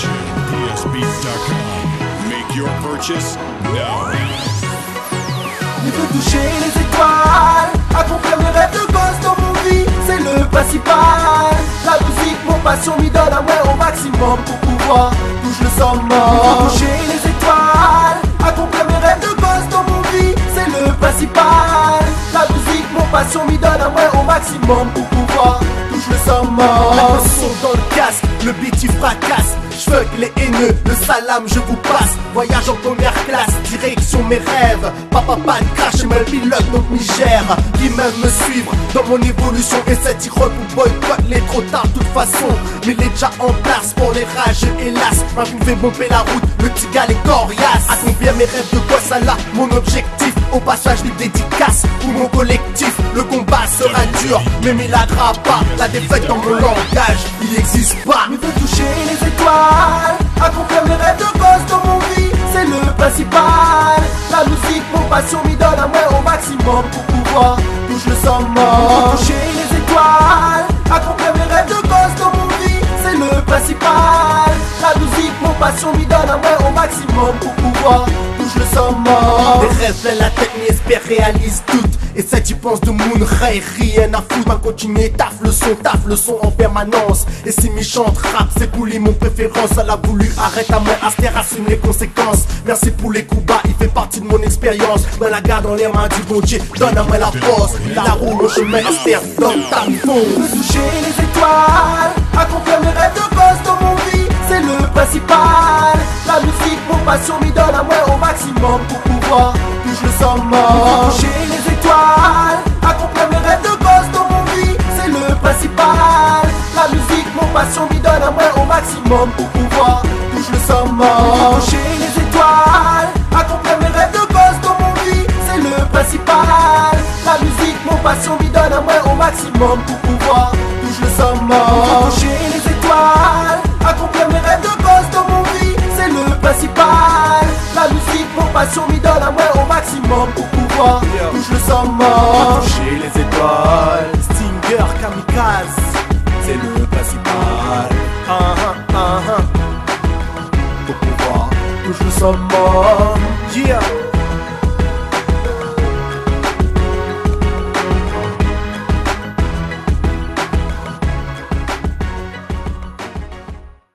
attention, psbeats.com. Make your purchase now. Il veut toucher les étoiles, accomplir mes rêves de gosse dans mon vie, c'est le principal. La musique, mon passion, m'y donne un ouais au maximum pour pouvoir toucher le summum. Il veut toucher les étoiles, accomplir mes rêves de gosse dans mon vie, c'est le principal. La musique, mon passion, m'y donne un ouais au maximum pour pouvoir toucher le summum. La son dans le casque, le beat il fracasse. J'fuck les haineux, le salam je vous passe. Voyage en première classe, direction mes rêves. Papa pas de crash, et le pilote donc m'y gère. Qui même me suivre dans mon évolution. Et cette tirole pour boycott les trop tard de toute façon. Mais il est déjà en place pour les rages hélas. Ma vie me fait bomber la route, le petit gars les coriaces. Accomplir mes rêves de gosse à là, mon objectif. Au passage des dédicaces pour mon collectif. Le combat sera dur, mais m'y lâchera pas. La défaite dans mon langage, il existe pas. Il veut toucher les étoiles, accomplir mes rêves de gosse dans mon vie, c'est le principal. La musique, mon passion, m'y donne un ouais au maximum pour pouvoir toucher le summum. Toucher les étoiles, accomplir mes rêves de gosse dans mon vie, c'est le principal. La musique, mon passion, m'y donne un ouais au maximum pour pouvoir toucher le summum. Des rêves plein la tête, mais espère réalise toutes. Et ça tu penses de Moon Ray, rien à foutre, à continuer, taf le son en permanence. Et si méchante rap, c'est Pouli mon préférence. Elle a voulu, arrête à moi, Aster assume les conséquences. Merci pour les coups bas, il fait partie de mon expérience. Mais la garde dans les mains du bon Dieu, donne à moi la force. La roue au chemin, Aster, donne ta fonce. Toucher les étoiles, accomplir mes rêves de gosse dans mon vie, c'est le principal. La musique, mon passion, m'y donne à moi au maximum pour pouvoir toucher le summum. Toucher les étoiles, accomplir mes rêves de gosse dans mon vie, c'est le principal. La musique, mon passion, m'y donne à moi au maximum pour pouvoir toucher le summum. Toucher les étoiles, accomplir mes rêves de gosse dans mon vie, c'est le principal. La musique, mon passion, m'y donne à moi au maximum pour pouvoir toucher le summum. Toucher les étoiles, accomplir mes rêves de gosse dans mon vie, c'est le principal. La musique, mon passion, m'y donne à moi au maximum pour pouvoir toucher le summum. Toucher les étoiles, Stinger, Kamikaze, c'est le principal. Pour pouvoir toucher le summum. Yeah.